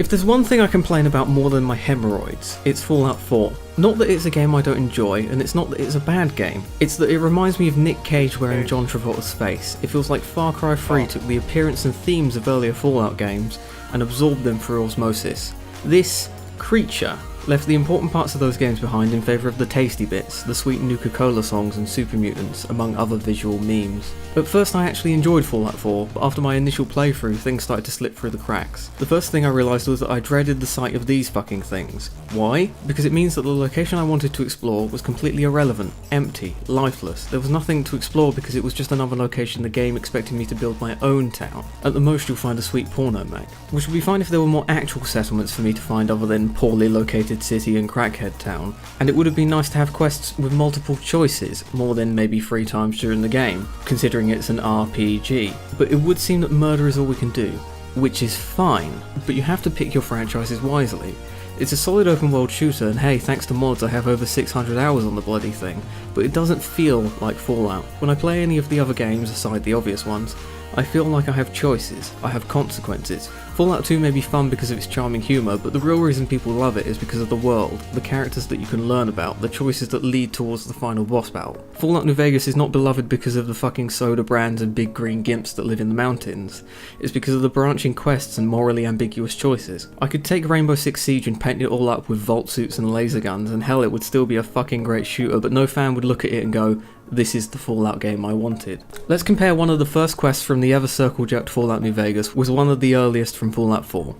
If there's one thing I complain about more than my hemorrhoids, it's Fallout 4. Not that it's a game I don't enjoy, and it's not that it's a bad game. It's that it reminds me of Nick Cage wearing John Travolta's face. It feels like Far Cry 3 took the appearance and themes of earlier Fallout games and absorbed them through osmosis. This creature left the important parts of those games behind in favour of the tasty bits, the sweet Nuka-Cola songs and Super Mutants, among other visual memes. At first I actually enjoyed Fallout 4, but after my initial playthrough things started to slip through the cracks. The first thing I realised was that I dreaded the sight of these fucking things. Why? Because it means that the location I wanted to explore was completely irrelevant, empty, lifeless. There was nothing to explore because it was just another location the game expected me to build my own town. At the most you'll find a sweet porno mag, which would be fine if there were more actual settlements for me to find other than poorly located city and crackhead town, and it would have been nice to have quests with multiple choices, more than maybe 3 times during the game, considering it's an RPG. But it would seem that murder is all we can do, which is fine, but you have to pick your franchises wisely. It's a solid open world shooter, and hey, thanks to mods I have over 600 hours on the bloody thing, but it doesn't feel like Fallout. When I play any of the other games, aside the obvious ones, I feel like I have choices, I have consequences. Fallout 2 may be fun because of its charming humour, but the real reason people love it is because of the world, the characters that you can learn about, the choices that lead towards the final boss battle. Fallout New Vegas is not beloved because of the fucking soda brands and big green gimps that live in the mountains. It's because of the branching quests and morally ambiguous choices. I could take Rainbow Six Siege and paint it all up with vault suits and laser guns, and hell, it would still be a fucking great shooter, but no fan would look at it and go, this is the Fallout game I wanted. Let's compare one of the first quests from the ever circle-jerked Fallout New Vegas with one of the earliest from Fallout 4.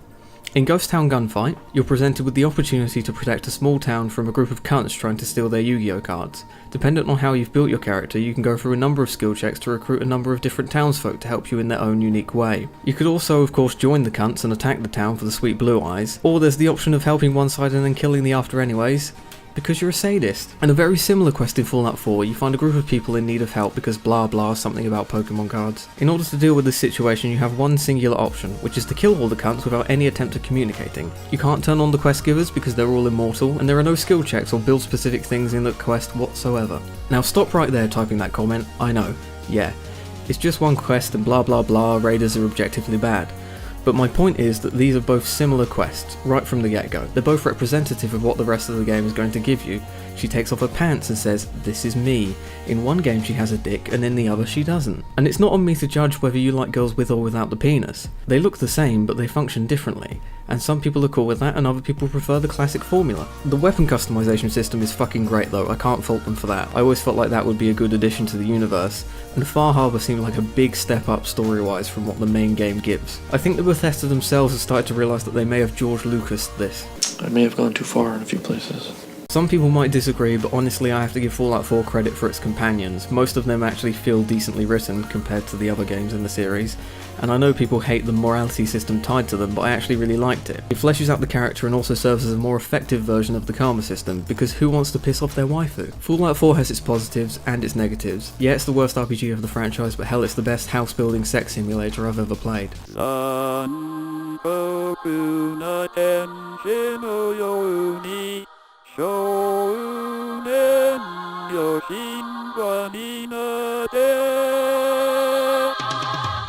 In Ghost Town Gunfight, you're presented with the opportunity to protect a small town from a group of cunts trying to steal their Yu-Gi-Oh cards. Dependent on how you've built your character, you can go through a number of skill checks to recruit a number of different townsfolk to help you in their own unique way. You could also of course join the cunts and attack the town for the sweet blue eyes, or there's the option of helping one side and then killing the after anyways, because you're a sadist. In a very similar quest in Fallout 4, you find a group of people in need of help because blah blah something about Pokemon cards. In order to deal with this situation, you have one singular option, which is to kill all the cunts without any attempt at communicating. You can't turn on the quest givers because they're all immortal, and there are no skill checks or build specific things in the quest whatsoever. Now stop right there typing that comment, I know, yeah. It's just one quest and blah blah blah, raiders are objectively bad. But my point is that these are both similar quests, right from the get-go. They're both representative of what the rest of the game is going to give you. She takes off her pants and says, "This is me." In one game she has a dick, and in the other she doesn't. And it's not on me to judge whether you like girls with or without the penis. They look the same, but they function differently. And some people are cool with that, and other people prefer the classic formula. The weapon customization system is fucking great though, I can't fault them for that. I always felt like that would be a good addition to the universe, and Far Harbor seemed like a big step up story-wise from what the main game gives. I think that Bethesda themselves have started to realise that they may have George Lucas'd this. I may have gone too far in a few places. Some people might disagree, but honestly I have to give Fallout 4 credit for its companions. Most of them actually feel decently written compared to the other games in the series, and I know people hate the morality system tied to them, but I actually really liked it. It fleshes out the character and also serves as a more effective version of the karma system, because who wants to piss off their waifu? Fallout 4 has its positives and its negatives. Yeah, it's the worst RPG of the franchise, but hell, it's the best house building sex simulator I've ever played. Show